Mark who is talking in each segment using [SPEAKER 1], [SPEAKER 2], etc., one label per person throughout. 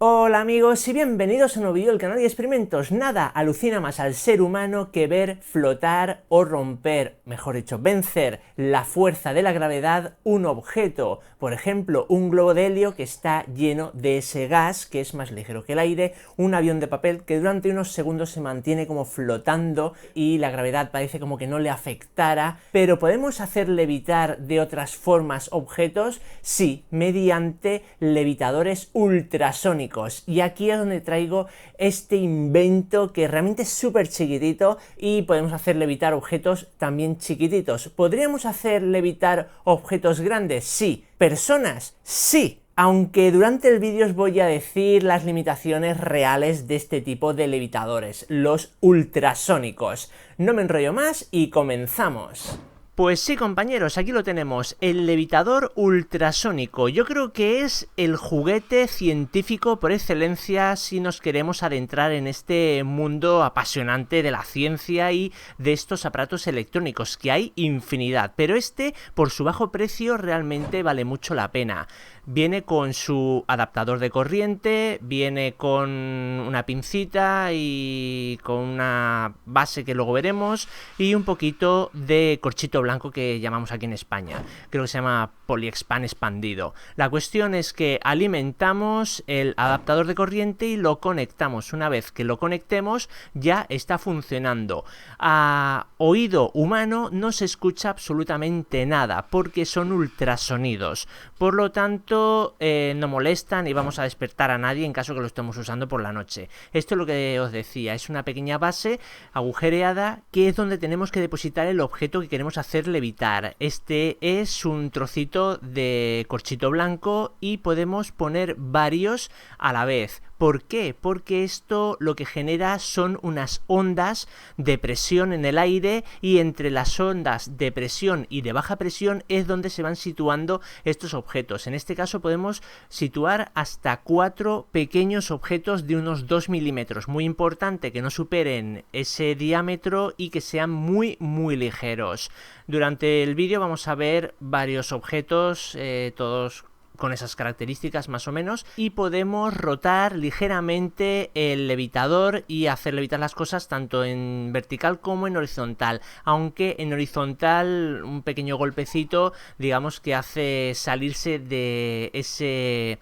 [SPEAKER 1] Hola amigos y bienvenidos a un nuevo vídeo del canal de experimentos. Nada alucina más al ser humano que ver flotar o romper, mejor dicho, vencer la fuerza de la gravedad un objeto. Por ejemplo, un globo de helio que está lleno de ese gas que es más ligero que el aire, un avión de papel que durante unos segundos se mantiene como flotando y la gravedad parece como que no le afectara. Pero ¿podemos hacer levitar de otras formas objetos? Sí, mediante levitadores ultrasónicos. Y aquí es donde traigo este invento que realmente es súper chiquitito y podemos hacer levitar objetos también chiquititos. ¿Podríamos hacer levitar objetos grandes? Sí. ¿Personas? Sí. Aunque durante el vídeo os voy a decir las limitaciones reales de este tipo de levitadores, los ultrasónicos. No me enrollo más y comenzamos. Pues sí, compañeros, aquí lo tenemos, el levitador ultrasónico. Yo creo que es el juguete científico por excelencia si nos queremos adentrar en este mundo apasionante de la ciencia y de estos aparatos electrónicos, que hay infinidad, pero este, por su bajo precio, realmente vale mucho la pena. Viene con su adaptador de corriente, viene con una pincita y con una base que luego veremos y un poquito de corchito blanco que llamamos aquí en España. Creo que se llama Polyexpan expandido. La cuestión es que alimentamos el adaptador de corriente y lo conectamos. Una vez que lo conectemos ya está funcionando. A oído humano no se escucha absolutamente nada porque son ultrasonidos. Por lo tanto, no molestan y vamos a despertar a nadie en caso que lo estemos usando por la noche. Esto es lo que os decía, es una pequeña base agujereada que es donde tenemos que depositar el objeto que queremos hacer levitar. Este es un trocito de corchito blanco y podemos poner varios a la vez. ¿Por qué? Porque esto lo que genera son unas ondas de presión en el aire y entre las ondas de presión y de baja presión es donde se van situando estos objetos. En este caso podemos situar hasta 4 pequeños objetos de unos 2 milímetros. Muy importante que no superen ese diámetro y que sean muy ligeros. Durante el vídeo vamos a ver varios objetos, todos con esas características más o menos, y podemos rotar ligeramente el levitador y hacer levitar las cosas tanto en vertical como en horizontal, aunque en horizontal un pequeño golpecito digamos que hace salirse de ese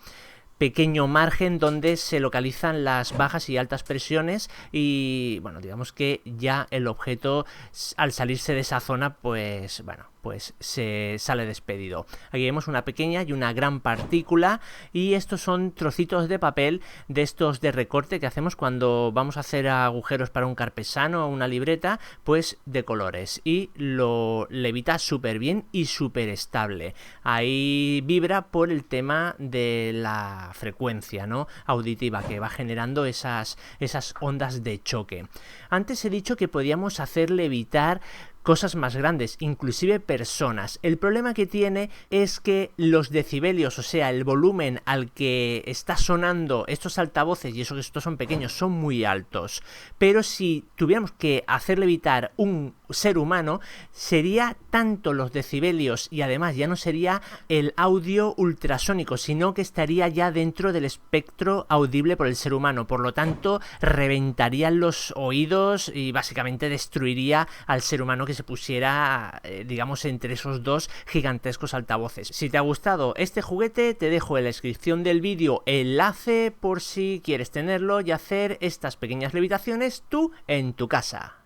[SPEAKER 1] pequeño margen donde se localizan las bajas y altas presiones y bueno, digamos que ya el objeto al salirse de esa zona pues bueno, pues se sale despedido. Aquí vemos una pequeña y una gran partícula y estos son trocitos de papel de estos de recorte que hacemos cuando vamos a hacer agujeros para un carpesano o una libreta, pues de colores, y lo levita súper bien y súper estable. Ahí vibra por el tema de la frecuencia, ¿no?, auditiva que va generando esas ondas de choque. Antes he dicho que podíamos hacer levitar cosas más grandes, inclusive personas. El problema que tiene es que los decibelios, o sea, el volumen al que está sonando estos altavoces, y eso que estos son pequeños, son muy altos. Pero si tuviéramos que hacer levitar un ser humano, sería tanto los decibelios y además ya no sería el audio ultrasónico, sino que estaría ya dentro del espectro audible por el ser humano. Por lo tanto, reventarían los oídos y básicamente destruiría al ser humano que se pusiera, digamos, entre esos dos gigantescos altavoces. Si te ha gustado este juguete, te dejo en la descripción del vídeo el enlace por si quieres tenerlo y hacer estas pequeñas levitaciones tú en tu casa.